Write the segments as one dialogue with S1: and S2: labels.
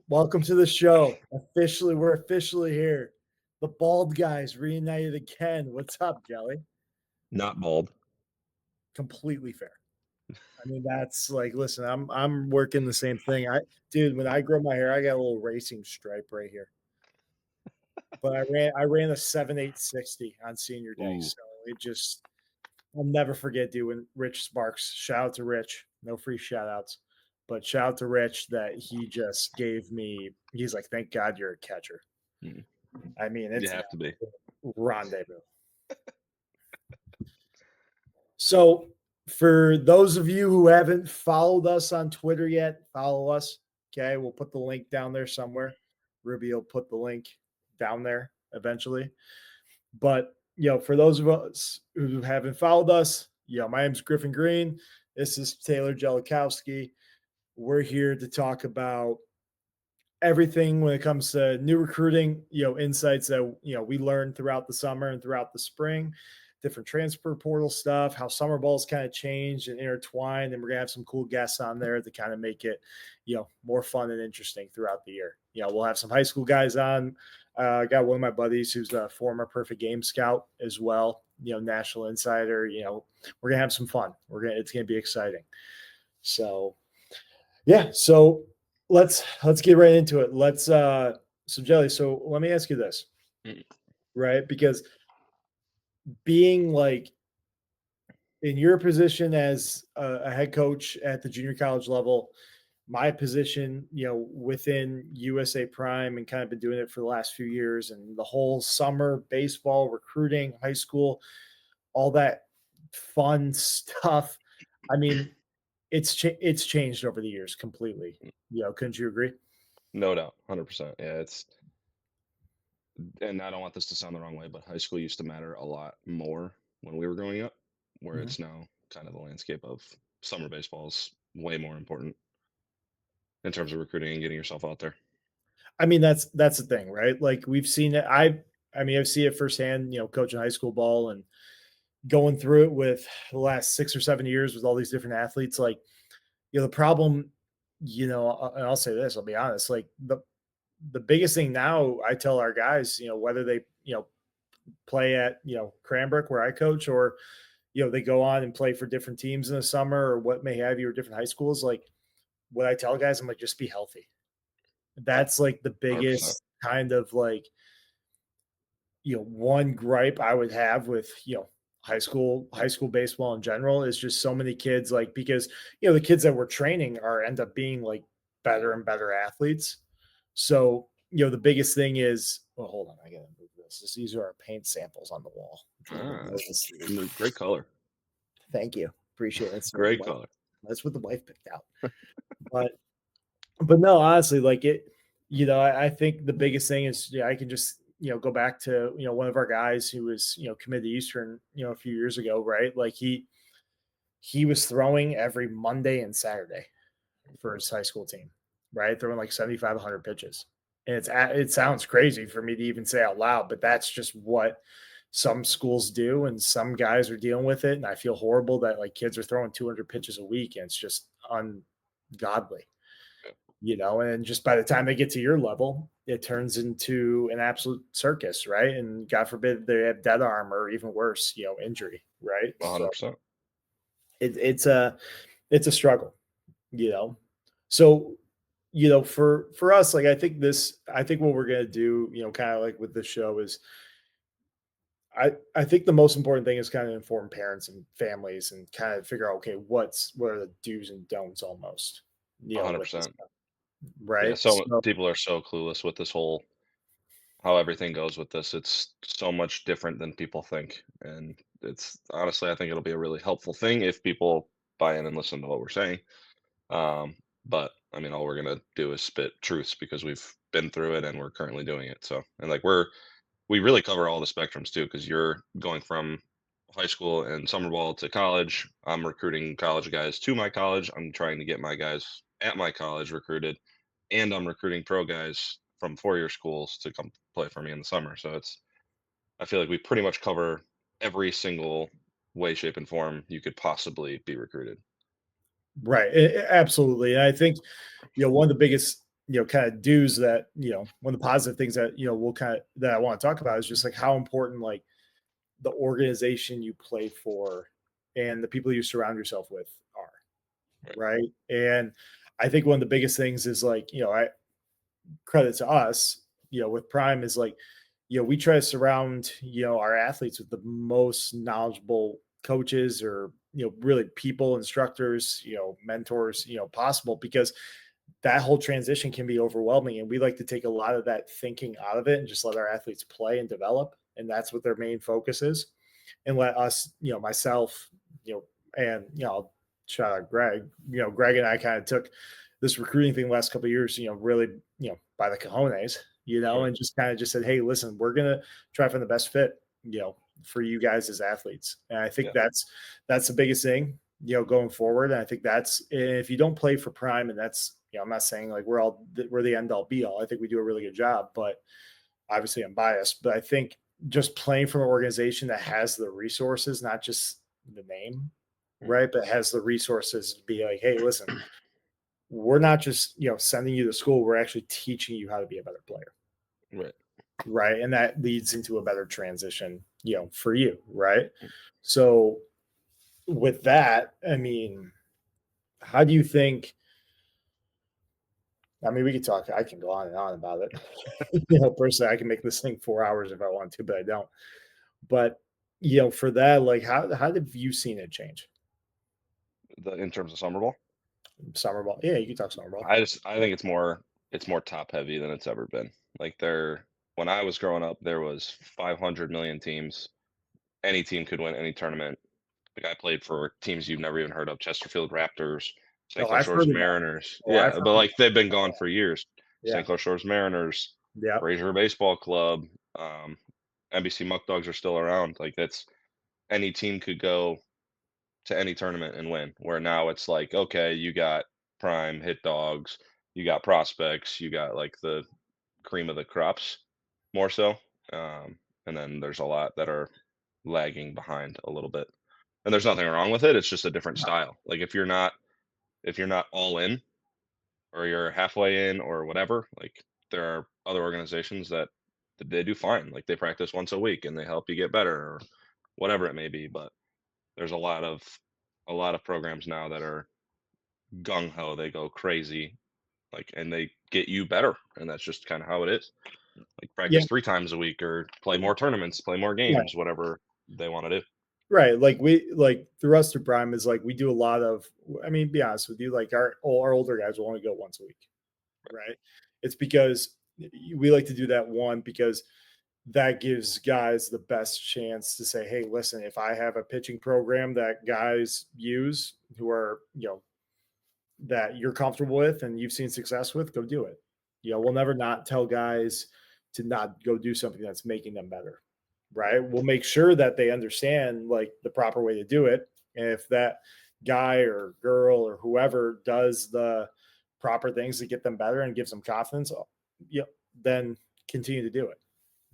S1: Welcome to the show. We're officially here. The bald guys reunited again. What's up, Jelly?
S2: Not bald.
S1: Completely fair. I mean, that's like, listen, I'm working the same thing. Dude, when I grow my hair, I got a little racing stripe right here. But I ran a 7.860 on senior day.
S2: Ooh,
S1: So I'll never forget doing Rich Sparks. Shout out to Rich. No free shout outs. But shout out to Rich that he just gave me, he's like, thank God you're a catcher.
S2: mm,
S1: I mean,
S2: you
S1: it's an
S2: have to be.
S1: rendezvous. So, for those of you who haven't followed us on Twitter yet, follow us. Okay, we'll put the link down there somewhere. Ruby will put the link down there eventually. But for those of us who haven't followed us, my name's Griffin Green. This is Taylor Jellikowski. We're here to talk about everything when it comes to new recruiting, insights that we learned throughout the summer and throughout the spring, different transfer portal stuff, how summer ball's kind of changed and intertwined, and we're gonna have some cool guests on there to kind of make it, more fun and interesting throughout the year. We'll have some high school guys on. I got one of my buddies who's a former Perfect Game Scout as well. National Insider. We're gonna have some fun. It's gonna be exciting. So yeah, so let's get right into it. So Jelly, so let me ask you this,
S2: Mm,
S1: right? Because being like in your position as a head coach at the junior college level, my position, within USA Prime and kind of been doing it for the last few years and the whole summer baseball, recruiting, high school, all that fun stuff. I mean, it's changed over the years completely.
S2: mm.
S1: Couldn't you agree?
S2: No doubt, 100%. Yeah, and I don't want this to sound the wrong way, but high school used to matter a lot more when we were growing up, where
S1: Mhm.
S2: it's now kind of the landscape of summer baseball is way more important in terms of recruiting and getting yourself out there.
S1: I mean, that's the thing, right? Like we've seen it. I mean, I've seen it firsthand, coaching high school ball and going through it with the last 6 or 7 years with all these different athletes. Like, the problem, and I'll say this, I'll be honest, like the biggest thing now I tell our guys, whether they, play at, Cranbrook where I coach or, they go on and play for different teams in the summer or what may have you or different high schools, like what I tell guys, I'm like, just be healthy. That's like the
S2: 100%.
S1: biggest kind of like, one gripe I would have with, high school baseball in general is just so many kids, like, because, the kids that we're training are end up being like better and better athletes. So, the biggest thing is, well, hold on, I gotta move this. These are our paint samples on the wall. If you haven't
S2: Ah,
S1: noticed.
S2: great color.
S1: Thank you. Appreciate it.
S2: Great color.
S1: That's what the wife picked out. But no, honestly, like I think the biggest thing is, I can just, go back to, one of our guys who was, committed to Eastern, a few years ago, right? Like he was throwing every Monday and Saturday for his high school team, right? Throwing like 75, 100 pitches. And it sounds crazy for me to even say out loud, but that's just what some schools do. And some guys are dealing with it. And I feel horrible that like kids are throwing 200 pitches a week and it's just ungodly, and just by the time they get to your level, it turns into an absolute circus, right? And God forbid they have dead arm or even worse, injury, right? So
S2: 100%.
S1: it's a struggle, you know. So for us, like I think what we're gonna do, kind of like with this show is I think the most important thing is kind of inform parents and families and kind of figure out, okay, what are the do's and don'ts almost, with this
S2: 100%.
S1: stuff,
S2: Yeah,
S1: right?
S2: so
S1: So
S2: people are so clueless with this whole how everything goes with this. It's so much different than people think. And it's honestly, I think it'll be a really helpful thing if people buy in and listen to what we're saying. Um, but I mean, all we're gonna do is spit truths because we've been through it and we're currently doing it. So, and like we really cover all the spectrums too, because you're going from high school and summer ball to college. I'm recruiting college guys to my college. I'm trying to get my guys at my college recruited, and I'm recruiting pro guys from four-year schools to come play for me in the summer. So I feel like we pretty much cover every single way, shape, and form you could possibly be recruited.
S1: right, absolutely, and I think one of the biggest kind of do's that, one of the positive things that, we'll kind of, that I want to talk about is just like how important, like, the organization you play for and the people you surround yourself with are.
S2: Right.
S1: Right. And I think one of the biggest things is like, I credit to us, with Prime is like, we try to surround, our athletes with the most knowledgeable coaches or, really people, instructors, mentors, possible because that whole transition can be overwhelming. And we like to take a lot of that thinking out of it and just let our athletes play and develop. And that's what their main focus is. And let us, myself, and, I'll shout out Greg, Greg and I kind of took this recruiting thing the last couple of years, really, by the cojones,
S2: Right.
S1: and just kind of just said, hey, listen, we're going to try to find the best fit, for you guys as athletes. And I think
S2: Yeah.
S1: that's the biggest thing, going forward. And I think that's, if you don't play for Prime, and that's, I'm not saying like we're the end all be all. I think we do a really good job, but obviously I'm biased, but I think just playing for an organization that has the resources, not just the name,
S2: Mm.
S1: right? But has the resources to be like, hey, listen, we're not just, sending you to school. We're actually teaching you how to be a better player.
S2: Right.
S1: Right. And that leads into a better transition, for you. Right.
S2: Mm.
S1: So with that, I mean, how do you think, I mean, we could talk, I can go on and on about it. Personally, I can make this thing 4 hours if I want to, but I don't. But, for that, like, how have you seen it change?
S2: In terms of summer ball,
S1: Summer ball. Yeah, you can talk summer ball.
S2: I think it's more top heavy than it's ever been. Like when I was growing up, there was 500 million teams. Any team could win any tournament. Like I played for teams you've never even heard of: Chesterfield Raptors, St.
S1: Oh,
S2: Clair
S1: I've
S2: Shores
S1: heard of that.
S2: Mariners.
S1: Oh, I've
S2: Yeah,
S1: heard
S2: but
S1: of
S2: like they've been gone
S1: that.
S2: for years.
S1: Yeah.
S2: St. Clair Shores Mariners,
S1: Yeah.
S2: Brazier Baseball Club, um, NBC Muck Dogs are still around. Like that's any team could go to any tournament and win. Where now it's like, okay, you got prime hit dogs, you got prospects, you got like the cream of the crops more so. And then there's a lot that are lagging behind a little bit. And there's nothing wrong with it. It's just a different
S1: No.
S2: style. Like if you're not all in or you're halfway in or whatever, like there are other organizations that they do fine. Like they practice once a week and they help you get better or whatever it may be. But there's a lot of programs now that are gung ho. They go crazy, like, and they get you better, and that's just kind of how it is. Like
S1: Yeah.
S2: practice 3 times a week or play more tournaments, play more
S1: Right.
S2: games, whatever they want to do.
S1: Right. Like through us through Prime is like we do a lot of, I mean, be honest with you, like our older guys will only go once a week. Right. It's because we like to do that one because that gives guys the best chance to say, hey, listen, if I have a pitching program that guys use who are, that you're comfortable with and you've seen success with, go do it. We'll never not tell guys to not go do something that's making them better. Right. We'll make sure that they understand like the proper way to do it. And if that guy or girl or whoever does the proper things to get them better and gives them confidence, then continue to do it.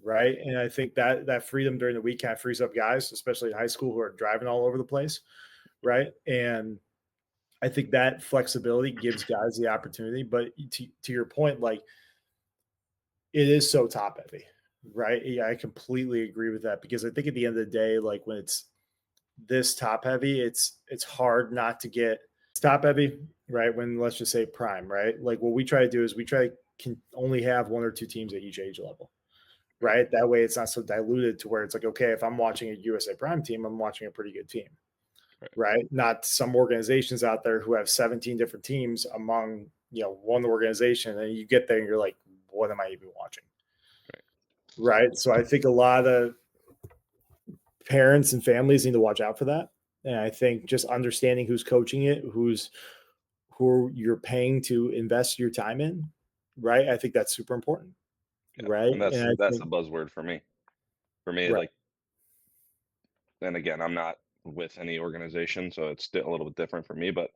S1: Right. And I think that freedom during the week kind of frees up guys, especially in high school, who are driving all over the place. Right. And I think that flexibility gives guys the opportunity. But to your point, like it is so top heavy, right? Yeah, I completely agree with that because I think at the end of the day, like when it's this top heavy, it's hard not to get it's top heavy, right? When let's just say prime, right? Like what we try to do is we try to can only have one or two teams at each age level,
S2: Right.
S1: right? That way it's not so diluted to where it's like, okay, if I'm watching a USA Prime team, I'm watching a pretty good team,
S2: Right.
S1: right? Not some organizations out there who have 17 different teams among, one organization. And you get there and you're like, what am I even watching?
S2: Right.
S1: Right. So I think a lot of parents and families need to watch out for that. And I think just understanding who's coaching it, who you're paying to invest your time in, right? I think that's super important.
S2: Yeah.
S1: Right.
S2: And
S1: And
S2: that's
S1: I
S2: that's
S1: think
S2: the buzzword for me. For me,
S1: right,
S2: like, and again, I'm not with any organization, so it's still a little bit different for me. But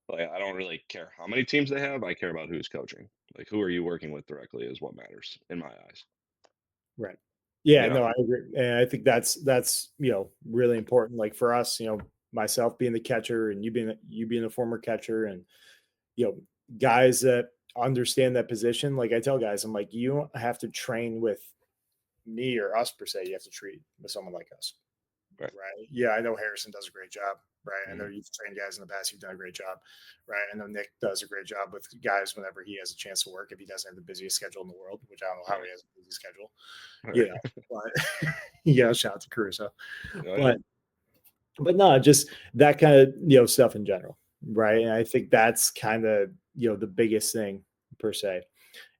S2: like, I don't really care how many teams they have. I care about who's coaching. Like, who are you working with directly is what matters in my eyes.
S1: right. Yeah,
S2: You know.
S1: no, I agree. And I think that's really important. Like for us, myself being the catcher and you being a former catcher and you know, guys that understand that position. Like I tell guys, I'm like, you don't have to train with me or us per se. You have to treat with someone like us.
S2: Right.
S1: Right. Yeah, I know Harrison does a great job. Right. I know
S2: Mhm.
S1: you've trained guys in the past. You've done a great job. Right. I know Nick does a great job with guys whenever he has a chance to work. If he doesn't have the busiest schedule in the world, which I don't know how
S2: Right.
S1: he has a busy schedule, you
S2: Right.
S1: know, but yeah, shout out to Caruso.
S2: Oh, yeah.
S1: But no, just that kind of stuff in general. Right. And I think that's kind of the biggest thing per se.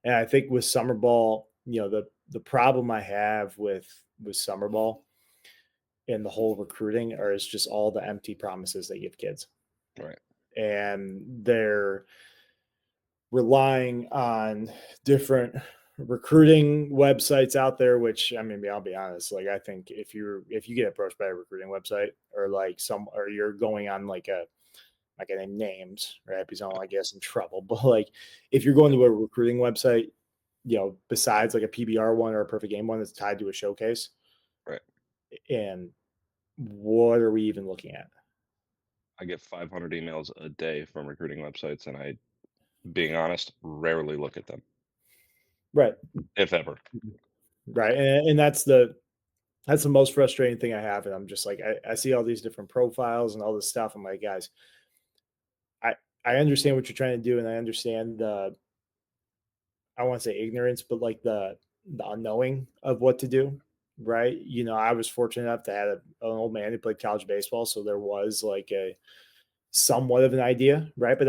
S1: And I think with summer ball, the problem I have with summer ball and the whole recruiting are is just all the empty promises they give kids.
S2: Right.
S1: And they're relying on different recruiting websites out there, which I mean, I'll be honest, like I think if you get approached by a recruiting website or like or you're going on like a like I name names, right? Because I don't want to get us in trouble. But like if you're going
S2: Yeah.
S1: to a recruiting website, besides like a PBR one or a perfect game one that's tied to a showcase,
S2: Right.
S1: and what are we even looking at?
S2: I get 500 emails a day from recruiting websites, and I, being honest, rarely look at them,
S1: Right.
S2: if ever.
S1: Right. And that's the most frustrating thing I have. And I'm just like, I see all these different profiles and all this stuff. I'm like, guys, I, I understand what you're trying to do. And I understand I want to say ignorance, but like the unknowing of what to do. Right. I was fortunate enough to have an old man who played college baseball. So there was like a somewhat of an idea. Right. But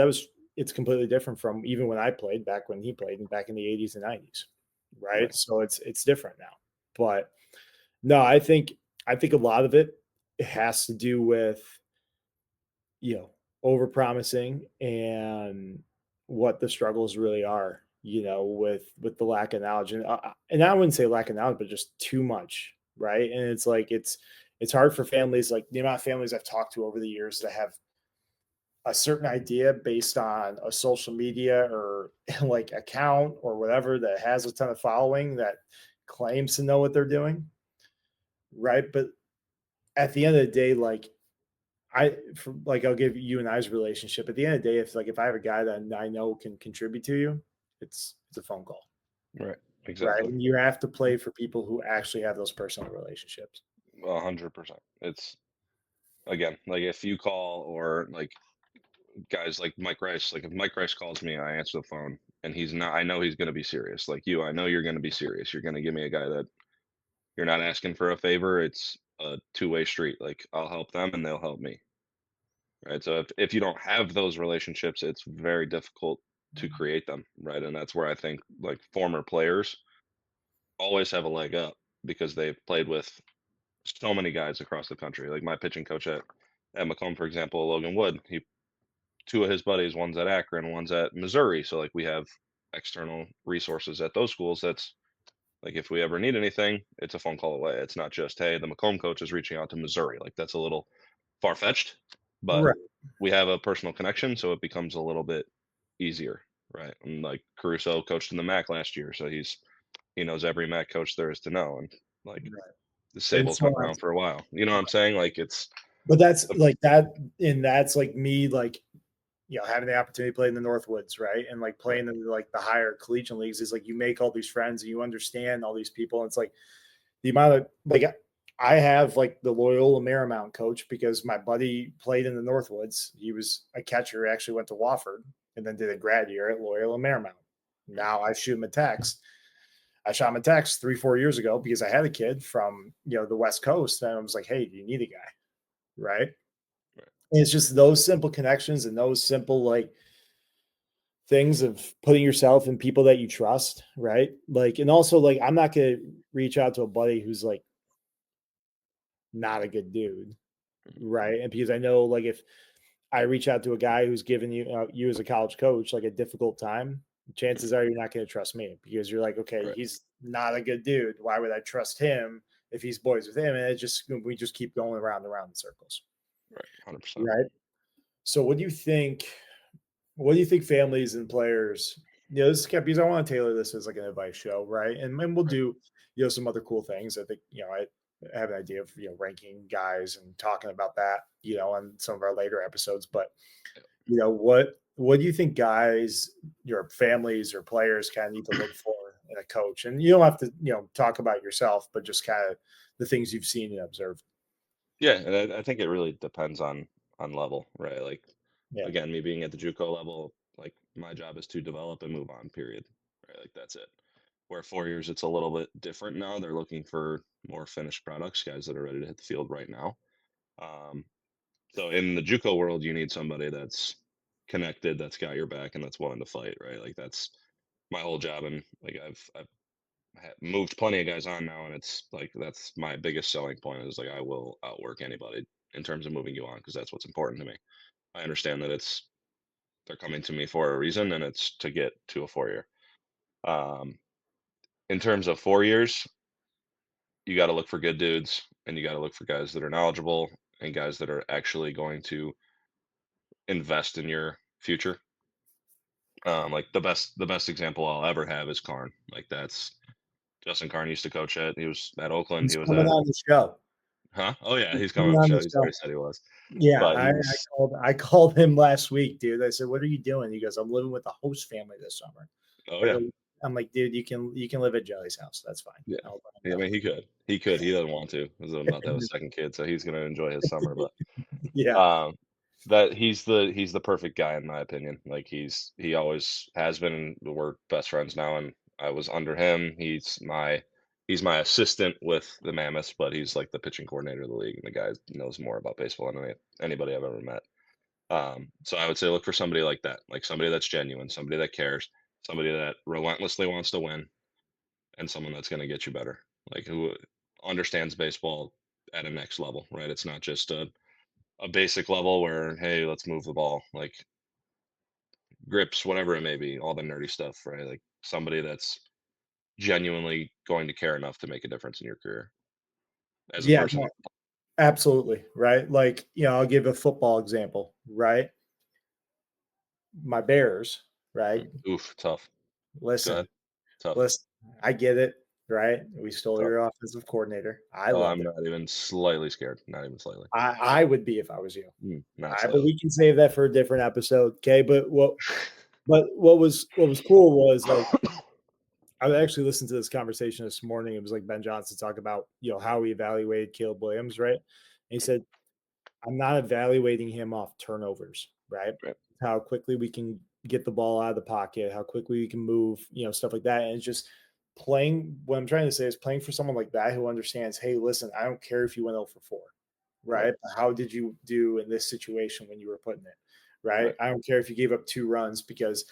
S1: it's completely different from even when I played back when he played and back in the 80s and 90s. Right.
S2: Right.
S1: So it's different now. But no, I think a lot of it has to do with you know over promising and what the struggles really are. With the lack of knowledge and I wouldn't say lack of knowledge, but just too much, right? And it's like it's hard for families. Like the amount of families I've talked to over the years that have a certain idea based on a social media or like account or whatever that has a ton of following that claims to know what they're doing, right? But at the end of the day, I'll give you and I's relationship. At the end of the day, if I have a guy that I know can contribute to you, it's a phone call,
S2: Right.
S1: right?
S2: Exactly.
S1: And you have to play for people who actually have those personal relationships.
S2: 100%. It's, again, like if you call, or like guys like Mike Rice, like if Mike Rice calls me, I answer the phone, and he's not, I know he's going to be serious. Like you, I know you're going to be serious. You're going to give me a guy that you're not asking for a favor. It's a two-way street. Like I'll help them and they'll help me. Right. So if you don't have those relationships, it's very difficult to create them. Right. And that's where I think like former players always have a leg up because they've played with so many guys across the country. Like my pitching coach at Macomb, for example, Logan Wood, he two of his buddies, one's at Akron, one's at Missouri. So like we have external resources at those schools. That's like if we ever need anything, it's a phone call away. It's not just, hey, the Macomb coach is reaching out to Missouri. Like that's a little far fetched, but
S1: Right.
S2: we have a personal connection, so it becomes a little bit easier, right? And like Caruso coached in the MAC last year, so he knows every MAC coach there is to know, and like
S1: Right.
S2: the
S1: And
S2: Sable's
S1: so
S2: been around for a while. You know what I'm saying? Like it's
S1: but that's
S2: the
S1: like that, and that's like me, like having the opportunity to play in the Northwoods, right? And like
S2: right,
S1: playing in like the higher collegiate leagues is like you make all these friends and you understand all these people. And it's like the amount of like I have like the Loyola Marymount coach because my buddy played in the Northwoods. He was a catcher, actually went to Wofford and then did a grad year at Loyola Marymount.
S2: right,
S1: Now I shoot him a text. I shot him a text 3-4 years ago because I had a kid from the West Coast and I was like, hey, do you need a guy? Right.
S2: right,
S1: And it's just those simple connections and those simple like things of putting yourself in people that you trust, right? Like, and also like I'm not gonna reach out to a buddy who's like not a good dude,
S2: mhm,
S1: right? And because I know like if I reach out to a guy who's giving you as a college coach like a difficult time,
S2: mhm,
S1: chances are you're not going to trust me because you're like, okay,
S2: right,
S1: he's not a good dude. Why would I trust him if he's boys with him? And we just keep going around and around in circles,
S2: right, 100%.
S1: right? So what do you think families and players, this is because I want to tailor this as like an advice show, right? And we'll
S2: Right,
S1: do, some other cool things. I think, I have an idea of, ranking guys and talking about that, on some of our later episodes. But,
S2: yeah,
S1: what do you think guys your families or players kind of need to look for in a coach. And you don't have to, talk about yourself, but just kind of the things you've seen and observed.
S2: Yeah, and I think it really depends on level, right? Like,
S1: Yeah.
S2: again, me being at the JUCO level, like my job is to develop and move on, period. Right? Like that's it. Where 4 years, it's a little bit different now. They're looking for more finished products, guys that are ready to hit the field right now. Um, so in the JUCO world, you need somebody that's connected, that's got your back, and that's willing to fight, right? Like that's my whole job, and like I've moved plenty of guys on now, and it's like that's my biggest selling point is like I will outwork anybody in terms of moving you on because that's what's important to me. I understand that it's they're coming to me for a reason, and it's to get to a 4 year. Um, in terms of 4 years, you got to look for good dudes, and you got to look for guys that are knowledgeable and guys that are actually going to invest in your future. Like the best example I'll ever have is Karn. Like that's Justin Karn used to coach at. He was at Oakland.
S1: He's
S2: He was
S1: coming
S2: at
S1: on the show.
S2: huh? Oh yeah,
S1: He's
S2: he's coming
S1: coming
S2: on the
S1: on
S2: show.
S1: the
S2: He's
S1: show.
S2: already said he was,
S1: Yeah,
S2: but
S1: I called him last week, dude. I said, "What are you doing?" He goes, "I'm living with the host family this summer."
S2: oh
S1: I
S2: yeah,
S1: go, I'm like, "Dude, you can live at Jelly's house. That's fine."
S2: yeah.
S1: I'll let
S2: Yeah, I
S1: him
S2: mean, he could. He doesn't want to. He's about to have a second kid, so he's gonna enjoy his summer. But
S1: know. Yeah,
S2: um, that he's the perfect guy in my opinion. Like he always has been. We're best friends now, and I was under him. He's my assistant with the Mammoths, but he's like the pitching coordinator of the league, and the guy knows more about baseball than anybody I've ever met. So I would say look for somebody like that, like somebody that's genuine, somebody that cares, somebody that relentlessly wants to win, and someone that's going to get you better, like who understands baseball at a next level, right? It's not just a basic level where, hey, let's move the ball, like grips, whatever it may be, all the nerdy stuff, right? Like somebody that's genuinely going to care enough to make a difference in your career as a
S1: yeah,
S2: person.
S1: no, absolutely, right? Like, I'll give a football example, right? My Bears, right?
S2: Oof, tough. Go ahead.
S1: Listen,
S2: Tough,
S1: listen, I get it, right? We stole
S2: tough.
S1: your offensive coordinator. I
S2: Oh,
S1: love
S2: I'm
S1: it.
S2: not even slightly scared. Not even slightly.
S1: I would be if I was you.
S2: Not
S1: But
S2: slightly.
S1: we can save that for a different episode, okay? But what was cool was like I actually listened to this conversation this morning. It was like Ben Johnson talk about how he evaluated Caleb Williams, right? And he said, "I'm not evaluating him off turnovers, right?
S2: Right,
S1: How quickly we can get the ball out of the pocket, how quickly we can move, stuff like that." And it's just playing. What I'm trying to say is playing for someone like that who understands. Hey, listen, I don't care if you went 0 for 4,
S2: right,
S1: right? But how did you do in this situation when you were putting it, right?
S2: right,
S1: I don't care if you gave up 2 runs because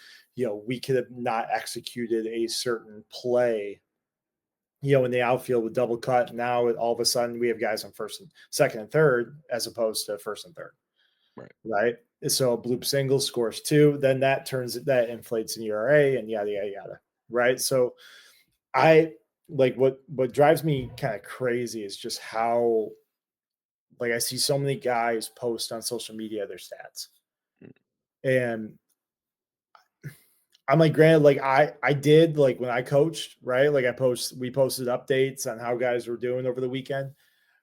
S1: we could have not executed a certain play. In the outfield with double cut. Now all of a sudden we have guys on first and second and third as opposed to first and third,
S2: right.
S1: right? So a bloop single scores 2, then that inflates an ERA and yada yada yada, right? So I like what drives me kind of crazy is just how like I see so many guys post on social media their stats,
S2: Mm,
S1: and I'm like, granted, like I did like when I coached, right? Like we posted updates on how guys were doing over the weekend,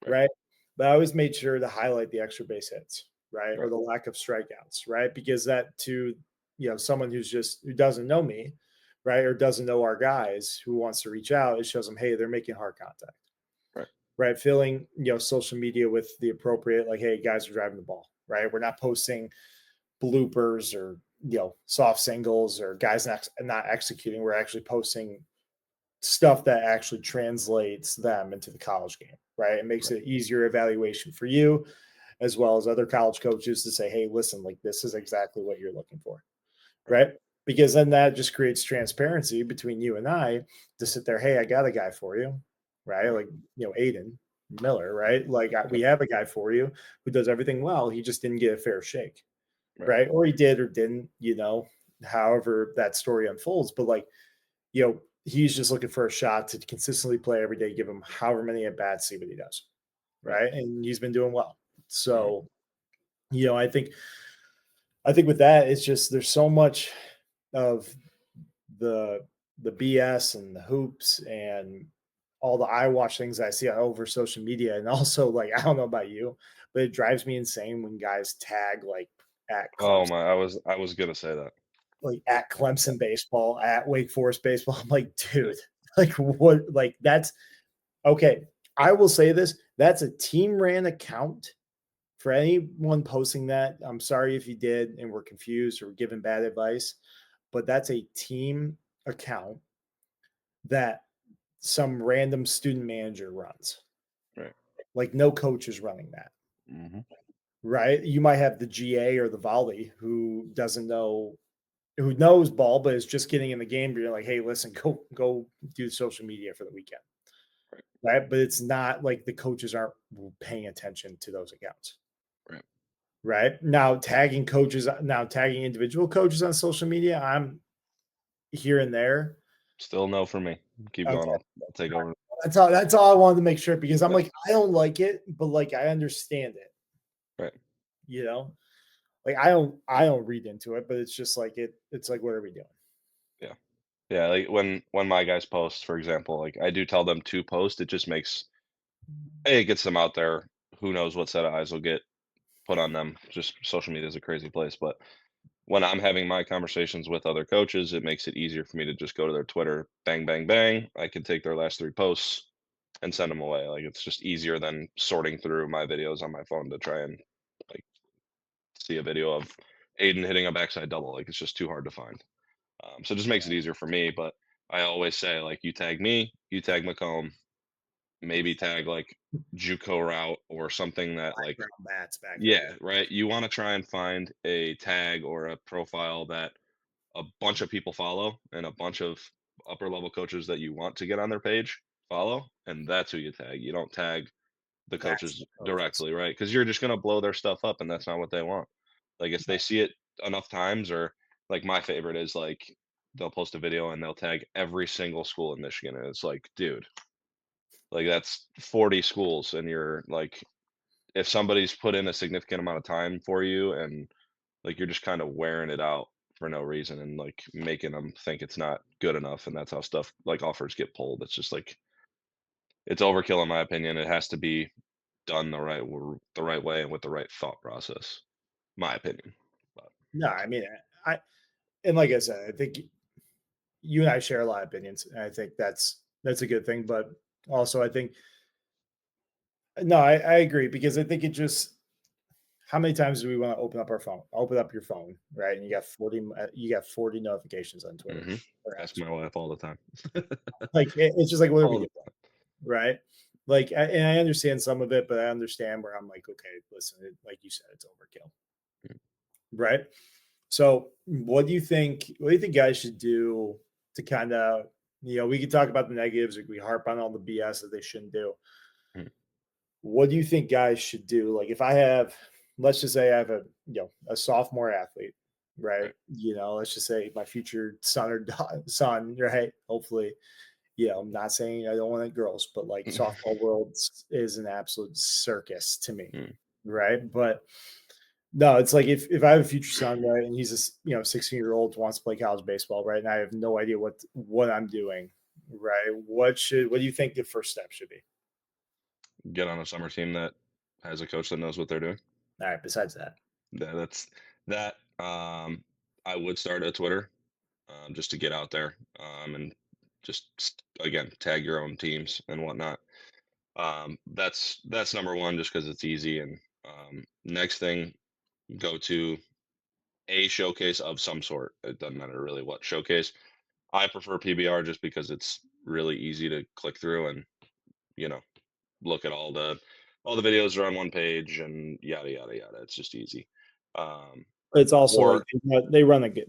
S2: right,
S1: right? But I always made sure to highlight the extra base hits, right? Or
S2: right,
S1: the lack of strikeouts, right? Because that to someone who doesn't know me, right, or doesn't know our guys who wants to reach out, it shows them, hey, they're making hard contact,
S2: right,
S1: right? Filling social media with the appropriate, like, hey, guys are driving the ball, right? We're not posting bloopers or soft singles or guys not executing. We're actually posting stuff that actually translates them into the college game, right? It makes
S2: right,
S1: it easier evaluation for you as well as other college coaches to say, hey, listen, like this is exactly what you're looking for,
S2: right,
S1: right? Because then that just creates transparency between you and I to sit there, hey, I got a guy for you, right?
S2: right,
S1: Like, Aiden Miller, right? Like we
S2: yep,
S1: have a guy for you who does everything well. He just didn't get a fair shake,
S2: right,
S1: right? Or he did or didn't, however that story unfolds. But like, he's just looking for a shot to consistently play every day, give him however many at bats, see what he does.
S2: right,
S1: Right. And he's been doing well.
S2: mhm,
S1: So, I think with that, it's just there's so much of the BS and the hoops and all the eye wash things I see over social media. And also like, I don't know about you, but it drives me insane when guys tag like at
S2: oh
S1: Clemson.
S2: my, I was gonna say that.
S1: like at Clemson baseball, at Wake Forest baseball. I'm like, dude, like what? Like that's okay. I will say this: that's a team ran account. For anyone posting that, I'm sorry if you did and were confused or given bad advice, but that's a team account that some random student manager runs.
S2: Right.
S1: Like no coach is running that.
S2: Hmm.
S1: Right? You might have the GA or the volley who doesn't know who knows ball, but is just getting in the game. But you're like, hey, listen, go do social media for the weekend.
S2: Right.
S1: Right. But it's not like the coaches aren't paying attention to those accounts.
S2: Right.
S1: Right. Now tagging individual coaches on social media, I'm here and there.
S2: Still no for me. Keep
S1: Okay.
S2: going. I'll take over.
S1: That's all I wanted to make sure because I'm
S2: Yeah.
S1: like, I don't like it, but like I understand it,
S2: Right.
S1: you know? Like I don't read into it, but it's just like it's like, what are we doing?
S2: Yeah. Yeah. Like when my guys post, for example, like I do tell them to post. It just makes it gets them out there. Who knows what set of eyes will get put on them. Just social media is a crazy place, but when I'm having my conversations with other coaches, it makes it easier for me to just go to their Twitter, bang, bang, bang. I can take their last 3 posts and send them away. Like, it's just easier than sorting through my videos on my phone to try and, like, see a video of Aiden hitting a backside double. Like, it's just too hard to find. So it just makes it easier for me, but I always say, like, you tag me, you tag Macomb, maybe tag, like, JUCO route or something that, like
S1: Brown bats back in the day.
S2: yeah, right? You wanna try and find a tag or a profile that a bunch of people follow and a bunch of upper level coaches that you want to get on their page follow, and that's who you tag. You don't tag the
S1: That's
S2: coaches
S1: the coaches.
S2: directly, right? Because you're just gonna blow their stuff up, and that's not what they want. Like if they see it enough times, or like my favorite is like they'll post a video and they'll tag every single school in Michigan, and it's like, dude, like that's 40 schools, and you're like, if somebody's put in a significant amount of time for you and like, you're just kinda wearing it out for no reason and, like, making them think it's not good enough, and that's how stuff like offers get pulled. It's just like it's overkill in my opinion. It has to be done the right way and with the right thought process, my opinion. But
S1: No, I mean, I and like I said, I think you and I share a lot of opinions, and I think that's a good thing. But also, I think no, I agree because I think it just how many times do we want to open up our phone? Open up your phone, right? And you got 40 notifications on Twitter
S2: mhm.
S1: or
S2: Ask
S1: X.
S2: my wife all the time.
S1: Like it's just like what are we
S2: All the
S1: doing, right? Like, and I understand some of it, but I understand where I'm like, okay, listen, like you said, it's overkill,
S2: time.
S1: right? So, what do you think? What do you think guys should do to kind of, we can talk about the negatives, like we harp on all the BS that they shouldn't do.
S2: Mhm.
S1: What do you think guys should do? Like, if I have, let's just say I have a sophomore athlete, right?
S2: Right.
S1: Let's just say my future son or son, right? Hopefully, I'm not saying I don't want it girls, but like softball world is an absolute circus to me,
S2: Mm.
S1: right? But no, it's like if I have a future son, right, and he's a 16-year-old wants to play college baseball, right, and I have no idea what I'm doing, right? What do you think the first step should be?
S2: Get on a summer team that has a coach that knows what they're doing.
S1: All right. Besides that,
S2: Yeah, that's that, I would start a Twitter, just to get out there, and just again tag your own teams and whatnot. That's number one, just because it's easy. And next thing, go to a showcase of some sort. It doesn't matter really what showcase. I prefer PBR just because it's really easy to click through and you know look at all the videos are on one page and yada yada yada. It's just easy. Um,
S1: but it's also like
S2: or
S1: they run a good,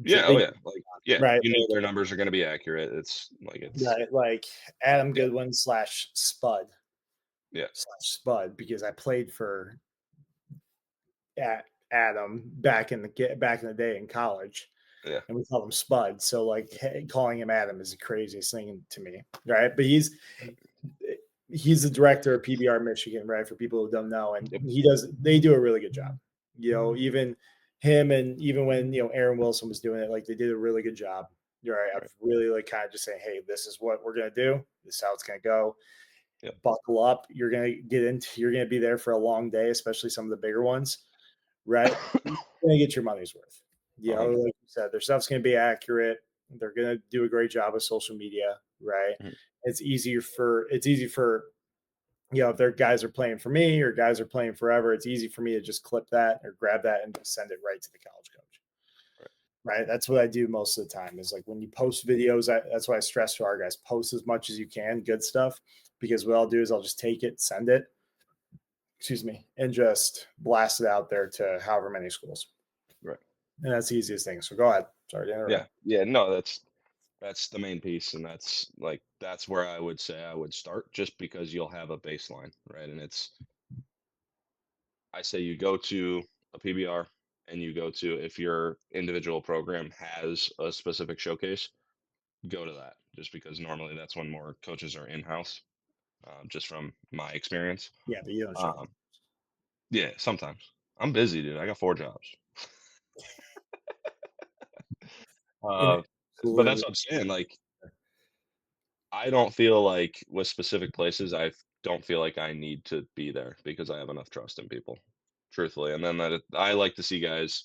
S2: yeah, oh
S1: they
S2: yeah, like yeah,
S1: right
S2: you know
S1: like
S2: their numbers are going to be accurate. It's
S1: right like Adam
S2: yeah,
S1: Goodwin slash
S2: yeah,
S1: Spud because I played for at Adam back in the day in college
S2: yeah,
S1: and we call him Spud. So like calling him Adam is the craziest thing to me, right? But he's the director of PBR Michigan, right? For people who don't know, and
S2: yep,
S1: they do a really good job. Even him and even when Aaron Wilson was doing it, like they did a really good job. You're right.
S2: right,
S1: I've really like kind of just saying, hey, this is what we're gonna do. This is how it's gonna go.
S2: yep,
S1: Buckle up. You're gonna be there for a long day, especially some of the bigger ones, right? You're gonna get your money's worth. like
S2: 100.
S1: you said, their stuff's going to be accurate. They're going to do a great job with social media, right?
S2: Mhm.
S1: It's easy for if their guys are playing for me or guys are playing forever, it's easy for me to just clip that or grab that and just send it right to the college coach.
S2: Right.
S1: Right. That's what I do most of the time is like when you post videos, that's why I stress to our guys, post as much as you can, good stuff, because what I'll do is I'll just take it, send it, excuse me, and just blast it out there to however many schools.
S2: Right.
S1: And that's the easiest thing. So go ahead. Sorry to
S2: Yeah.
S1: interrupt.
S2: Yeah. No, that's the main piece, and that's where I would say I would start, just because you'll have a baseline, right? And I say you go to a PBR, and you go to, if your individual program has a specific showcase, go to that, just because normally that's when more coaches are in house, just from my experience.
S1: Yeah, but you don't show up.
S2: Um, yeah, sometimes I'm busy, dude. I got 4 jobs.
S1: And
S2: Uh, but that's
S1: absolutely.
S2: what I'm saying. Like, I don't feel like with specific places, I don't feel like I need to be there because I have enough trust in people, truthfully. And then I like to see guys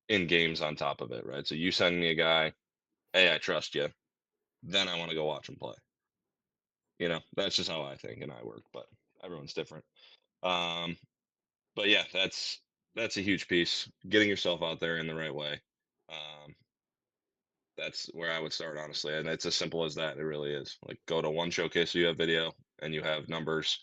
S2: in games on top of it, right? So you send me a guy, hey, I trust you. Then I want to go watch him play. That's just how I think and I work, but everyone's different. Um, but yeah, that's a huge piece. Getting yourself out there in the right way. Um, that's where I would start, honestly. And it's as simple as that. It really is. Like, go to one showcase, so you have video and you have numbers.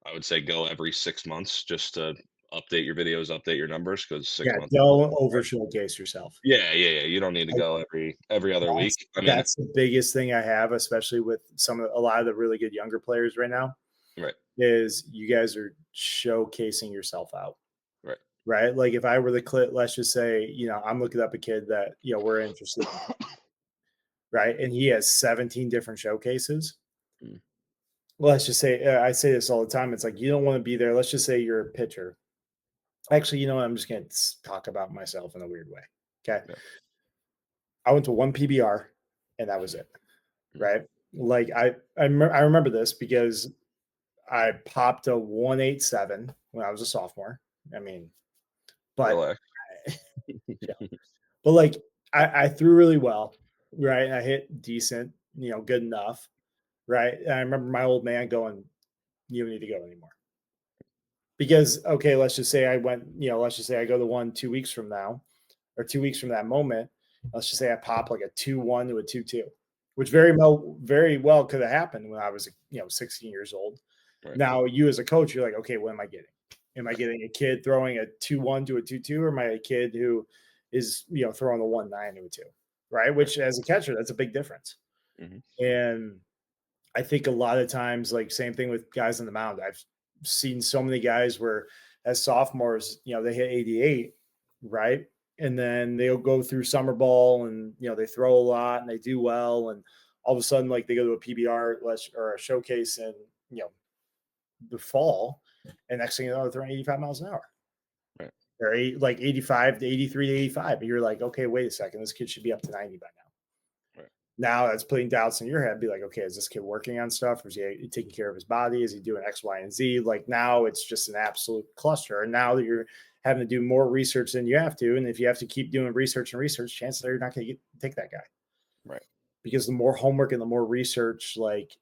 S2: I would say go every 6 months just to update your videos, update your numbers, because six
S1: Yeah,
S2: months is a
S1: don't
S2: long
S1: over
S2: time.
S1: showcase yourself.
S2: Yeah, yeah, yeah. You don't need to
S1: Like,
S2: go every other week. I mean,
S1: that's the biggest thing I have, especially with a lot of the really good younger players right now,
S2: right,
S1: is you guys are showcasing yourself out.
S2: right.
S1: Right. Like if I were the clip, let's just say, I'm looking up a kid that, we're interested in, right? And he has 17 different showcases.
S2: Mm,
S1: Let's just say, I say this all the time. It's like, you don't want to be there. Let's just say you're a pitcher. Actually, you know what? I'm just going to talk about myself in a weird way. Okay.
S2: yeah,
S1: I went to one PBR and that was it.
S2: mm.
S1: Right. Like I remember this because I popped a 187 when I was a sophomore. I mean, but
S2: Relax.
S1: yeah, but like I threw really well. Right. And I hit decent, good enough. Right. And I remember my old man going, you don't need to go anymore. Because okay, let's just say I went, let's just say I go to one 2 weeks from now, or 2 weeks from that moment. Let's just say I pop like a 2-1 to a 2-2, which very well could have happened when I was 16 years old.
S2: Right,
S1: Now you as a coach, you're like, okay, what am I getting? Am I getting a kid throwing a 2-1 to a 2-2, or am I a kid who is throwing a 1-9 to a 2? Right.
S2: right.
S1: Which as a catcher, that's a big difference.
S2: Hmm.
S1: And I think a lot of times, like same thing with guys on the mound. I've seen so many guys where as sophomores, they hit 88, right? And then they'll go through summer ball and they throw a lot and they do well. And all of a sudden, like they go to a PBR or a showcase in, you know, the fall, and next thing you know, they're throwing 85 miles an hour.
S2: Right,
S1: Or like 85 to 83 to 85. And you're like, okay, wait a second. This kid should be up to 90 by now.
S2: right,
S1: Now that's putting doubts in your head. Be like, okay, is this kid working on stuff? Or is he taking care of his body? Is he doing X, Y, and Z? Like now it's just an absolute cluster. And now that you're having to do more research than you have to, and if you have to keep doing research and research, chances are you're not going to take that guy,
S2: right,
S1: because the more homework and the more research, like,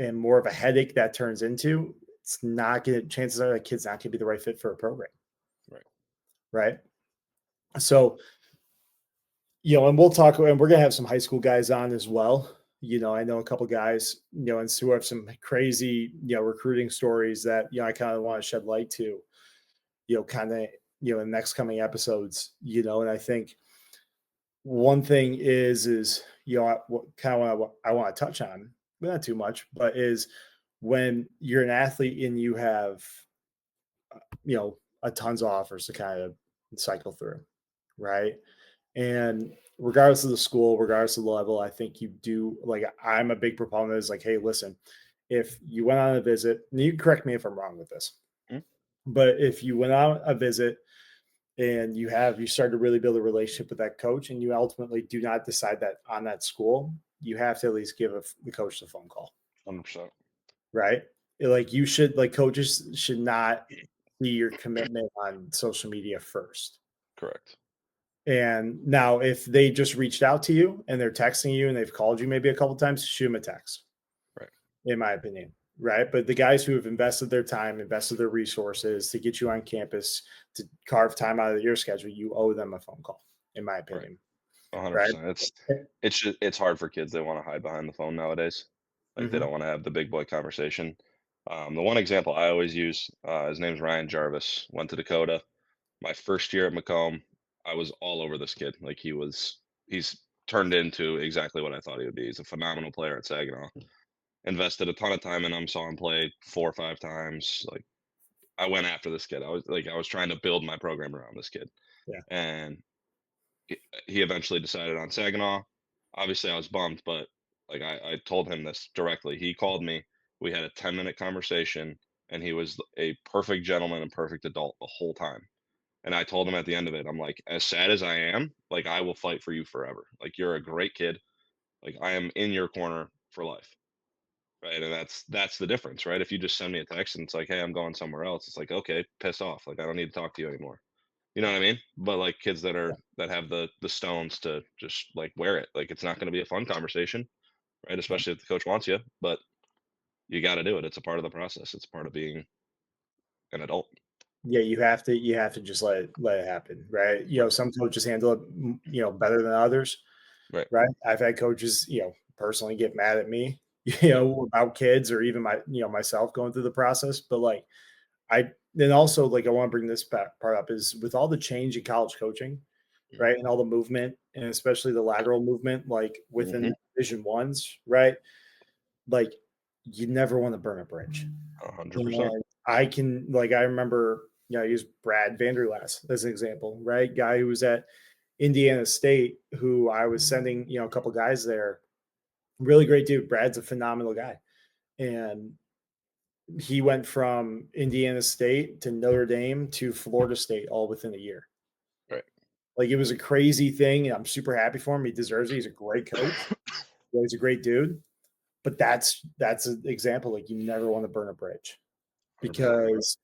S1: and more of a headache that turns into, it's not going to, chances are that kid's not going to be the right fit for a program.
S2: right.
S1: Right. So, and we'll talk, and we're going to have some high school guys on as well. I know a couple guys, and who have some crazy, recruiting stories that, I kind of want to shed light to, kind of, in the next coming episodes, and I think one thing is, what kind of I want to touch on, but not too much, but is when you're an athlete and you have, a tons of offers to kind of cycle through, right? And regardless of the school, regardless of the level, I think you do, like, I'm a big proponent is like, hey, listen, if you went on a visit, and you can correct me if I'm wrong with this,
S2: Mm,
S1: but if you went on a visit and you start to really build a relationship with that coach and you ultimately do not decide that on that school, you have to at least give the coach the phone call,
S2: 100%.
S1: right? Like you should, like coaches should not see your commitment on social media first.
S2: Correct.
S1: And now, if they just reached out to you and they're texting you and they've called you maybe a couple times, shoot them a text,
S2: Right.
S1: in my opinion. Right. But the guys who have invested their time, invested their resources to get you on campus, to carve time out of your schedule, you owe them a phone call, in my
S2: Right.
S1: opinion. Right.
S2: 100%. It's hard for kids. They want to hide behind the phone nowadays. Like they
S1: Mm-hmm.
S2: don't want to have the big boy conversation. The one example I always use, his name's Ryan Jarvis. Went to Dakota. My first year at Macomb, I was all over this kid. Like he's turned into exactly what I thought he would be. He's a phenomenal player at Saginaw. Invested a ton of time in him. Saw him play 4 or 5 times. Like I went after this kid. I was trying to build my program around this kid,
S1: Yeah.
S2: and he eventually decided on Saginaw. Obviously, I was bummed, but like I told him this directly. He called me. We had a 10-minute conversation, and he was a perfect gentleman and perfect adult the whole time. And I told him at the end of it, I'm like, as sad as I am, like I will fight for you forever. Like you're a great kid. Like I am in your corner for life. Right. And that's the difference, right? If you just send me a text and it's like, hey, I'm going somewhere else, it's like, okay, piss off. Like I don't need to talk to you anymore. You know what I mean? But like kids that have the stones to just like wear it, like it's not going to be a fun conversation, right? Especially if the coach wants you, but you got to do it. It's a part of the process. It's part of being an adult.
S1: Yeah, you have to just let it happen, right?
S2: Right.
S1: Some coaches handle it, better than others,
S2: Right.
S1: right? I've had coaches, personally get mad at me,
S2: Yep.
S1: about kids or even myself going through the process. But like I then also like I want to bring this part up is with all the change in college coaching, right? And all the movement and especially the lateral movement, like within
S2: Mm-hmm.
S1: the division ones, right? Like you never want to burn a bridge.
S2: 100%.
S1: And I remember, I use Brad Vanderlast as an example, right? Guy who was at Indiana State, who I was sending, a couple guys there. Really great dude. Brad's a phenomenal guy. And he went from Indiana State to Notre Dame to Florida State all within a year.
S2: Right.
S1: Like it was a crazy thing. And I'm super happy for him. He deserves it. He's a great coach. He's a great dude. But that's an example. Like you never want to burn a bridge.
S2: 100%.
S1: Because,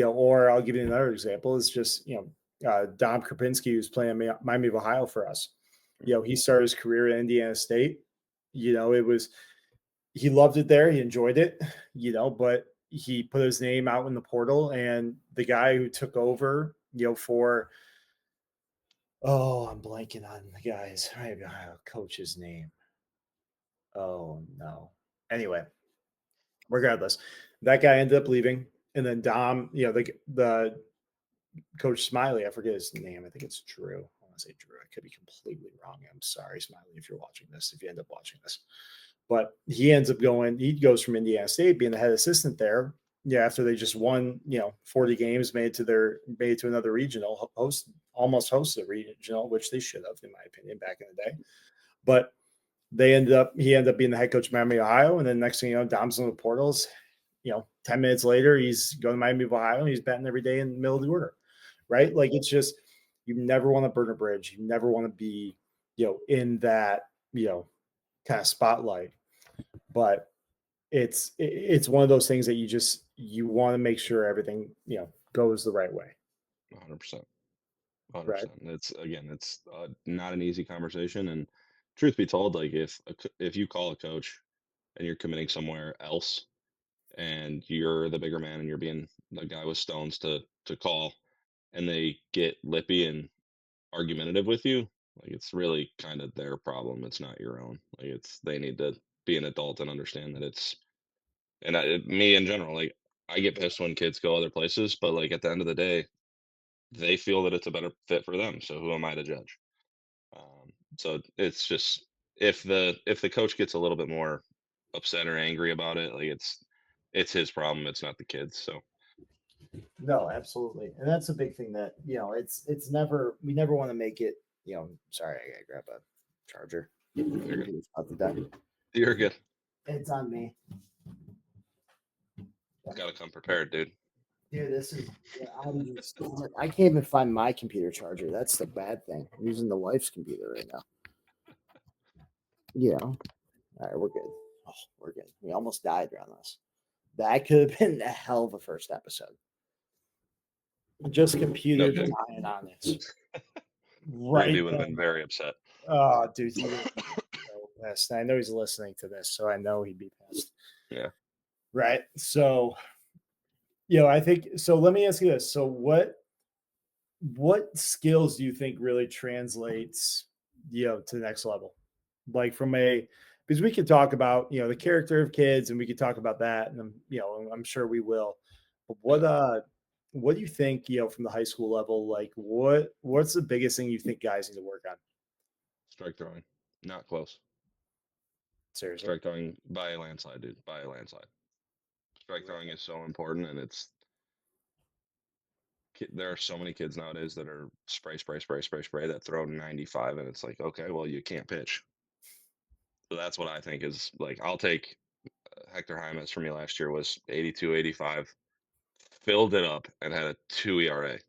S1: or I'll give you another example is just, Dom Krapinski, who's playing Miami of Ohio for us. He started his career at Indiana State. It was, he loved it there. He enjoyed it, but he put his name out in the portal and the guy who took over, I'm blanking on the guy's coach's name. Oh no. Anyway, regardless, that guy ended up leaving. And then Dom, the Coach Smiley, I forget his name. I think it's Drew. I want to say Drew. I could be completely wrong. I'm sorry, Smiley, if you're watching this, if you end up watching this. But he goes from Indiana State being the head assistant there. Yeah, after they just won, 40 games, made it to another regional, almost hosted a regional, which they should have, in my opinion, back in the day. But he ended up being the head coach of Miami, Ohio. And then next thing you know, Dom's in the portals. 10 minutes later, he's going to Miami of Ohio and he's betting every day in the middle of the order. Right. Like it's just, you never want to burn a bridge. You never want to be, in that, kind of spotlight. But it's one of those things that you want to make sure everything, goes the right way.
S2: 100%.
S1: Right.
S2: 100%. It's not an easy conversation. And truth be told, like if you call a coach and you're committing somewhere else and you're the bigger man and you're being the guy with stones to call and they get lippy and argumentative with you, like it's really kind of their problem. It's not your own. Like they need to be an adult and understand that me in general, like I get pissed when kids go other places, but like at the end of the day, they feel that it's a better fit for them. So who am I to judge? So it's just if the coach gets a little bit more upset or angry about it, like it's his problem. It's not the kids. So
S1: No, absolutely. And that's a big thing that, it's never, we never want to make it, sorry, I gotta grab a charger.
S2: you're good.
S1: Out the deck.
S2: You're good.
S1: It's on me.
S2: Got to come prepared, dude.
S1: Dude, this is, I can't even find my computer charger. That's the bad thing. I'm using the wife's computer right now. All right, we're good. Oh, we're good. We almost died around this. That could have been a hell of a first episode. Just
S2: No
S1: computer
S2: kidding.
S1: dying on this.
S2: Ruby
S1: Right.
S2: would have been very upset.
S1: Oh, dude, he would be so pissed. I know he's listening to this, so I know he'd be pissed.
S2: Yeah,
S1: Right. So, I think so. Let me ask you this. So, what skills do you think really translates, to the next level? Like from a because we could talk about, the character of kids and we could talk about that. And I'm sure we will. But
S2: yeah.
S1: what do you think, from the high school level, like what's the biggest thing you think guys need to work on?
S2: Strike throwing, not close.
S1: Seriously.
S2: Strike throwing by a landslide, dude. By a landslide. Strike throwing is so important, and there are so many kids nowadays that are spray, spray, spray, spray, spray that throw 95, and it's like, okay, well, you can't pitch. So that's what I think is like. I'll take Hector Hymas for me last year was 82, 85, filled it up, and had a 2 ERA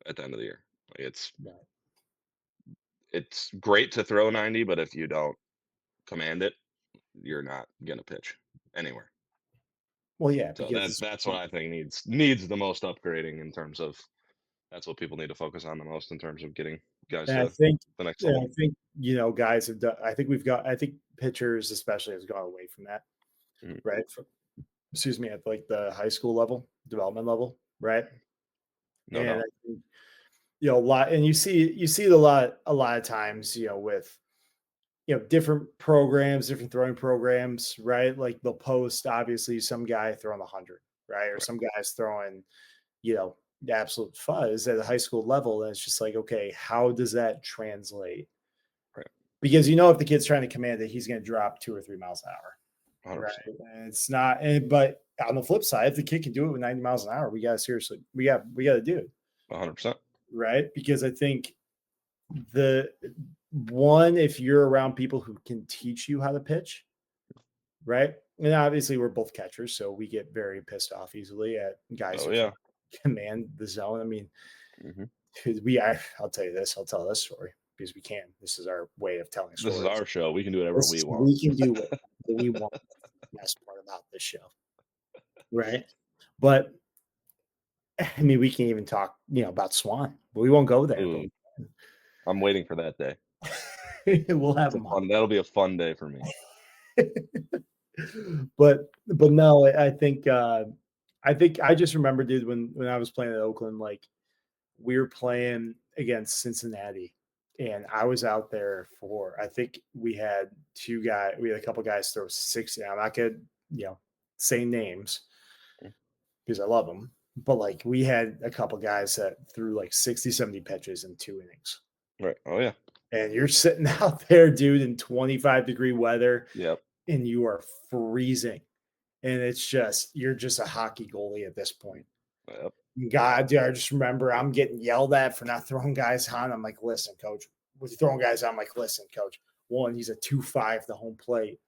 S2: at the end of the year. Like
S1: Right.
S2: it's great to throw 90, but if you don't command it, you're not gonna pitch anywhere.
S1: Well, yeah,
S2: So
S1: because it's
S2: that's what I think needs the most upgrading in terms of that's what people need to focus on the most in terms of getting guys
S1: and I
S2: to
S1: think
S2: the next
S1: and
S2: level.
S1: I think, guys have done I think pitchers especially has gone away from that,
S2: Mhm.
S1: right? Excuse me, at like the high school level, development level, right?
S2: No
S1: And I
S2: doubt.
S1: think, a lot and you see it a lot of times, with different programs, different throwing programs, right? Like they'll post obviously some guy throwing 100, right? Or
S2: Right.
S1: some guys throwing, the absolute fuzz at a high school level. And it's just like, okay, how does that translate?
S2: Right.
S1: Because if the kid's trying to command it, he's going to drop 2 or 3 miles an hour, right?
S2: 100%.
S1: And it's not. But on the flip side, if the kid can do it with 90 miles an hour, we got to do it,
S2: 100%.
S1: right? Because I think the one, if you're around people who can teach you how to pitch, right? And obviously, we're both catchers, so we get very pissed off easily at guys
S2: Oh
S1: who
S2: yeah.
S1: can't command the zone. I mean,
S2: Hmm.
S1: 'cause I'll tell you this, I'll tell this story because we can. This is our way of telling
S2: This is
S1: stories.
S2: our show. We can do whatever we want.
S1: We can do whatever we want. The best part about this show, right? But I mean, we can even talk, about Swan, but we won't go there. But
S2: Ooh, I'm waiting for that day.
S1: we'll have
S2: That's a
S1: them on.
S2: fun. That'll be a fun day for me.
S1: But no, I think I just remember, dude, when I was playing at Oakland, like we were playing against Cincinnati, and I was out there for I think we had a couple guys throw 60. I'm not gonna, you know, say names
S2: Mm.
S1: because I love them, but like we had a couple guys that threw like 60, 70 pitches in 2 innings.
S2: Right. Oh yeah.
S1: And you're sitting out there, dude, in 25-degree weather,
S2: Yep.
S1: and you are freezing. And you're just a hockey goalie at this point.
S2: Yep.
S1: God, dude, I just remember I'm getting yelled at for not throwing guys on. I'm like, listen, coach, was he throwing guys on? I'm like, listen, coach. One, he's a 2.5 the home plate.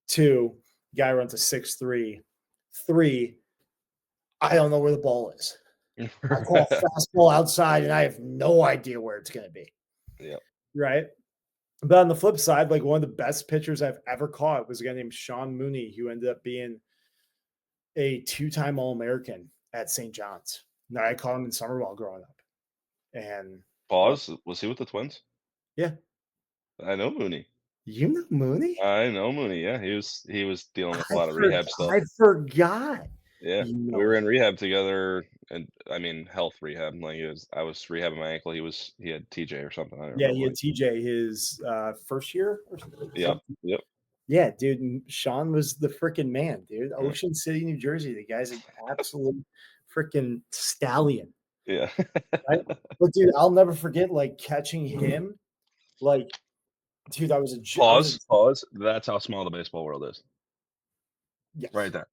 S1: Two, guy runs a 6.3. Three, I don't know where the ball is. I call fastball outside and I have no idea where it's going to be.
S2: Yep.
S1: Right. But on the flip side, like one of the best pitchers I've ever caught was a guy named Sean Mooney, who ended up being a 2-time All-American at St. John's. Now I caught him in summer ball growing up. And like,
S2: Pause. Was he with the Twins?
S1: yeah,
S2: I know Mooney.
S1: you know Mooney?
S2: I know Mooney. Yeah, he was dealing with a
S1: I
S2: lot of
S1: for
S2: rehab stuff.
S1: I forgot.
S2: Yeah,
S1: You
S2: we
S1: know
S2: were in
S1: him.
S2: rehab together, and I mean health rehab. Like I was rehabbing my ankle. He had TJ or something. I don't
S1: Yeah,
S2: remember
S1: he
S2: what.
S1: had TJ his first year or
S2: Yep.
S1: something.
S2: Yep.
S1: Yeah, dude. Sean was the freaking man, dude.
S2: Yeah.
S1: Ocean City, New Jersey. The guy's an absolute freaking stallion,
S2: Yeah.
S1: right? But dude, I'll never forget like catching him. Like, dude, I was a
S2: Pause. Pause. That's how small the baseball world is. Right
S1: yes.
S2: there.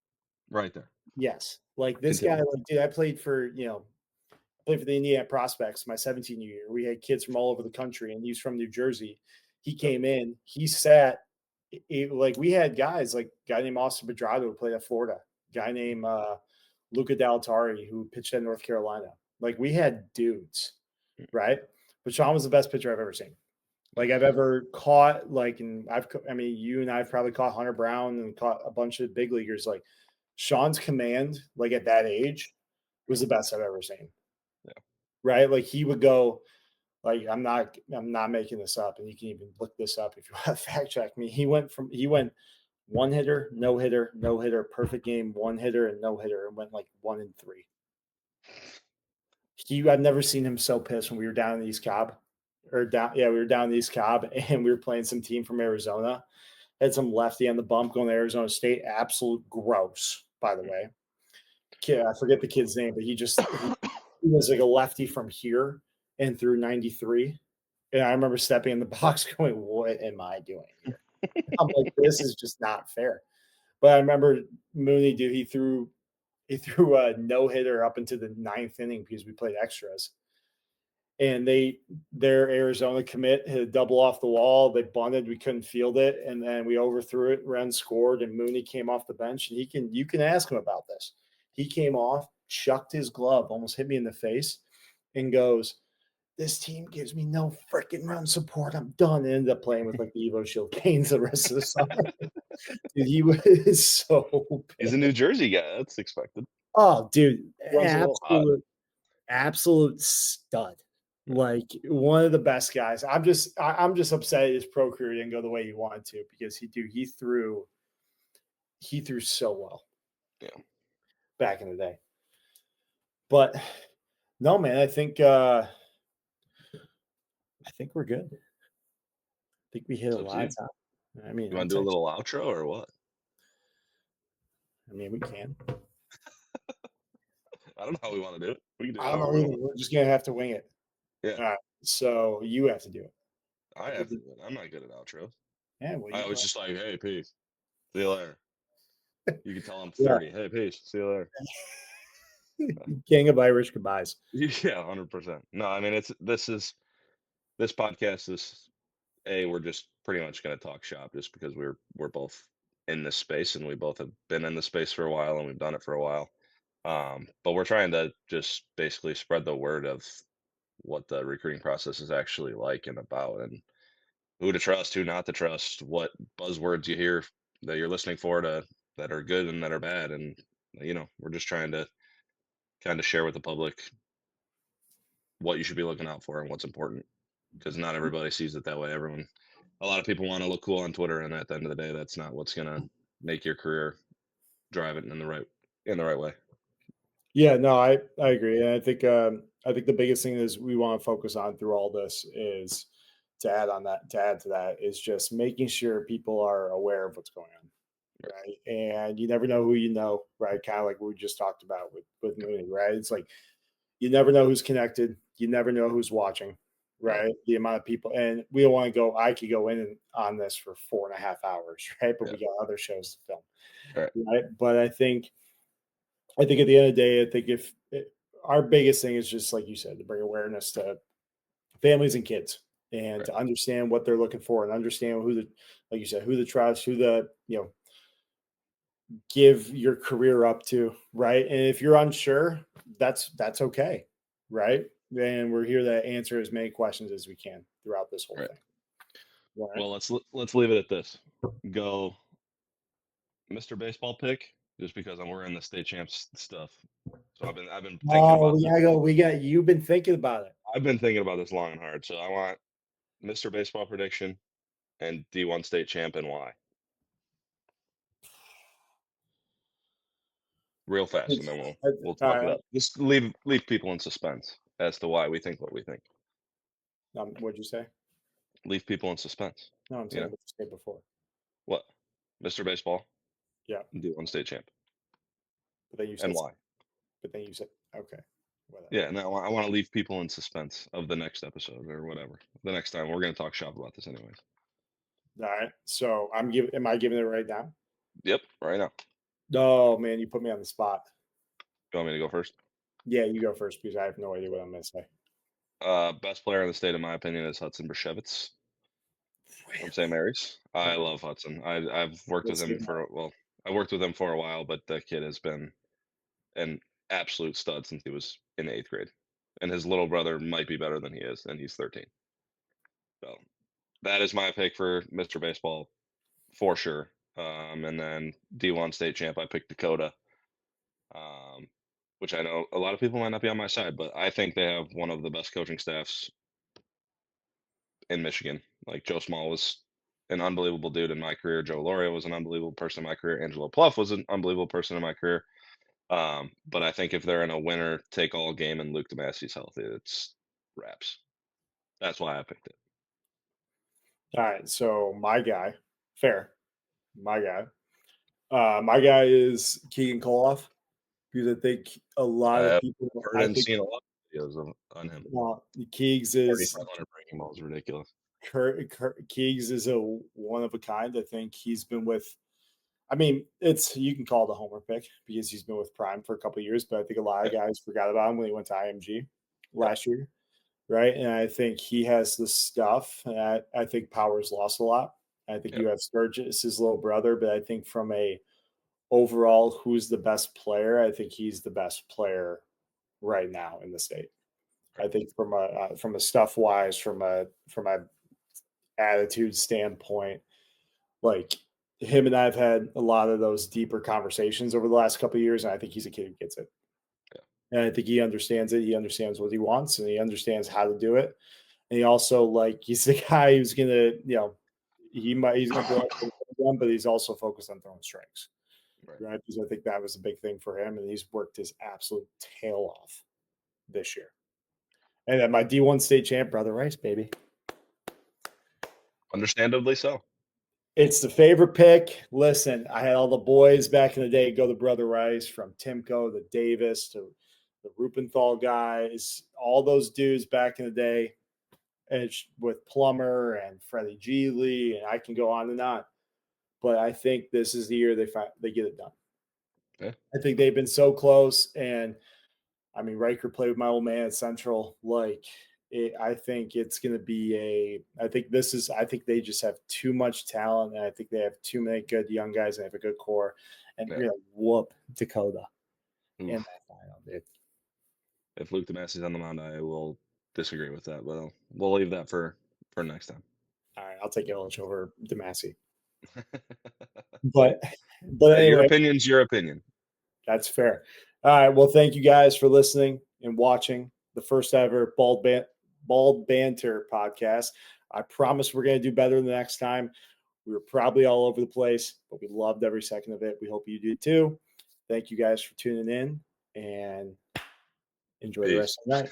S2: Right there.
S1: Yes. Like this guy,
S2: Continue.
S1: like, dude, played for the Indiana Prospects my 17 year. We had kids from all over the country, and he's from New Jersey. He
S2: Yep.
S1: came in, he sat, like, we had guys like a guy named Austin Pedrado who played at Florida, guy named Luca Daltari who pitched at North Carolina. Like, we had dudes, right? But Sean was the best pitcher I've ever seen. Like, I've ever caught, like, and I mean, you and I've probably caught Hunter Brown and caught a bunch of big leaguers. Like, Sean's command, like at that age, was the best I've ever seen.
S2: Yeah.
S1: Right? Like he would go. Like I'm not making this up, and you can even look this up if you want to fact check me. He went one hitter, no hitter, no hitter, perfect game, one hitter, and no hitter, and went like 1-3. I've never seen him so pissed when we were down in East Cobb, or down, yeah, we were down in East Cobb, and we were playing some team from Arizona. Had some lefty on the bump going to Arizona State. Absolute gross, by the way. Kid, I forget the kid's name, but he was like a lefty from here and through 93. And I remember stepping in the box going, "What am I doing here?" I'm like, "This is just not fair." But I remember Mooney, dude, he threw a no hitter up into the ninth inning because we played extras, and their Arizona commit hit a double off the wall. They bunted, we couldn't field it, and then we overthrew it. Ren scored, and Mooney came off the bench. And you can ask him about this. He came off, chucked his glove, almost hit me in the face, and goes, "This team gives me no freaking run support. I'm done." And ended up playing with like the Evo Shield Canes the rest of the summer. Dude, he was so
S2: He's a
S1: pissed.
S2: New Jersey guy. That's expected.
S1: Oh, dude,
S2: Runs a little hot.
S1: absolute stud. Like one of the best guys. I'm just upset his pro career didn't go the way he wanted to because he threw so well
S2: Yeah.
S1: back in the day. But no, man, I think we're good. I think we hit a
S2: It's up to
S1: lot of
S2: you.
S1: time. I mean,
S2: You want
S1: I'll
S2: to do a
S1: text
S2: little outro or what?
S1: you. I mean, we can.
S2: I don't know how we want to do it. We can do it
S1: I don't
S2: however
S1: know
S2: we
S1: either.
S2: want.
S1: We're just gonna have to wing it.
S2: Yeah,
S1: All right. So you have to do it.
S2: I
S1: Give
S2: have to
S1: the-
S2: do it. I'm not good at outros.
S1: Yeah, well,
S2: I
S1: you
S2: was
S1: go.
S2: just like, hey, peace. See you later. You can tell I'm
S1: Yeah.
S2: 30. Hey, peace. See you later.
S1: King of Irish goodbyes.
S2: Yeah, 100%. No, I mean, this podcast is we're just pretty much going to talk shop just because we're both in this space and we both have been in the space for a while and we've done it for a while. But we're trying to just basically spread the word of what the recruiting process is actually like and about, and who to trust, who not to trust, what buzzwords you hear that you're listening for to that are good and that are bad. And we're just trying to kind of share with the public what you should be looking out for and what's important, because not everybody sees it that way. A lot of people want to look cool on Twitter, and at the end of the day, that's not what's gonna make your career drive it in the right way.
S1: Yeah, no, I agree, and I think the biggest thing is we want to focus on through all this is to add to that is just making sure people are aware of what's going on, right? And you never know who you know, right? Kind of like what we just talked about with Mooney, right? It's like you never know who's connected, you never know who's watching,
S2: Right.
S1: right? The amount of people, and we don't want to go. I could go in on this for 4.5 hours, right? But
S2: Yeah.
S1: we got other shows to film,
S2: Right.
S1: right? But I think at the end of the day, I think if our biggest thing is just like you said, to bring awareness to families and kids and
S2: Right.
S1: to understand what they're looking for and understand like you said, who the trust, who the, give your career up to. Right. And if you're unsure, that's okay. Right. And we're here to answer as many questions as we can throughout this whole
S2: Right.
S1: thing. All right.
S2: Well, let's leave it at this. Go, Mr. Baseball pick, just because I'm wearing the state champs stuff. So I've been thinking
S1: Oh,
S2: about
S1: we
S2: this.
S1: gotta go. You've been thinking about it.
S2: I've been thinking about this long and hard. So I want Mr. Baseball prediction and D1 state champ and why. Real fast, and then we'll
S1: All
S2: talk it
S1: right.
S2: up. Just leave people in suspense as to why we think what we think.
S1: What'd you say?
S2: Leave people in suspense.
S1: No, I'm
S2: You
S1: saying
S2: know
S1: what you said before.
S2: what? Mr. Baseball,
S1: Yeah.
S2: D1 state champ,
S1: But then you
S2: and
S1: said
S2: why?
S1: okay, whatever.
S2: Yeah, and I want to leave people in suspense of the next episode or whatever. The next time we're gonna talk shop about this, anyways.
S1: All right. So am I giving it right now?
S2: Yep, right now.
S1: No, man, you put me on the spot.
S2: You want me to go first?
S1: Yeah, you go first because I have no idea what I'm gonna say.
S2: Best player in the state, in my opinion, is Hudson Bershevitz from St.
S1: Really?
S2: Mary's. I
S1: Okay.
S2: love Hudson. I've worked with
S1: Let's hear
S2: him
S1: more.
S2: I worked with him for a while, but the kid has been an absolute stud since he was in 8th grade. And his little brother might be better than he is, and he's 13. So that is my pick for Mr. Baseball for sure. And then D1 state champ, I picked Dakota, um, which I know a lot of people might not be on my side, but I think they have one of the best coaching staffs in Michigan. Like Joe Small was an unbelievable dude in my career. Joe Loria was an unbelievable person in my career. Angelo Pluff was an unbelievable person in my career. But I think if they're in a winner take all game and Luke Demassey's healthy, it's wraps. That's why I picked it.
S1: All right. So my guy, fair. My guy. My guy is Keegan Koloff because I think a lot of
S2: I've
S1: people,
S2: heard
S1: I
S2: and
S1: think
S2: seen a lot of videos on him.
S1: Keegs is
S2: 4,500 breaking ball is ridiculous.
S1: Keegs is a one of a kind. I think he's been with. I mean, it's you can call it a homer pick because he's been with Prime for a couple of years, but I think a lot of
S2: Yeah,
S1: guys forgot about him when he went to IMG
S2: yeah,
S1: last year, right? And I think he has the stuff. And I think Powers lost a lot. I think
S2: yeah,
S1: you have Sturgis, his little brother, but I think from a overall, who's the best player? I think he's the best player right now in the state. I
S2: right.
S1: think from a stuff wise, from a attitude standpoint, like him and I've had a lot of those deeper conversations over the last couple of years, and I think he's a kid who gets it.
S2: Yeah,
S1: And I think he understands it. He understands what he wants, and he understands how to do it. And he also he's the guy who's gonna, he's gonna blow up, but he's also focused on throwing strikes,
S2: right.
S1: right? Because I think that was a big thing for him, and he's worked his absolute tail off this year. And then my D1 state champ, brother Rice, baby.
S2: Understandably so.
S1: It's the favorite pick. Listen, I had all the boys back in the day go to Brother Rice, from Timko to Davis to the Rupenthal guys, all those dudes back in the day, and with Plummer and Freddie Geely, and I can go on and on. But I think this is the year they get it done.
S2: Yeah,
S1: I think they've been so close, and I mean, Riker played with my old man at Central. I think it's going to be I think they just have too much talent. And I think they have too many good young guys and have a good core. And
S2: yeah.
S1: they're going to whoop Dakota in
S2: Oof.
S1: that final, dude.
S2: If Luke Demassey's on the mound, I will disagree with that, but we'll leave that for next time.
S1: All right. I'll take Illich over Demassey.
S2: Hey,
S1: But, but
S2: your
S1: anyway,
S2: opinion's your opinion.
S1: that's fair. All right. Well, thank you guys for listening and watching the first ever Bald Banter podcast. I promise we're going to do better the next time. We were probably all over the place, but we loved every second of it. We hope you do too. Thank you guys for tuning in and enjoy the
S2: Peace.
S1: rest of the night.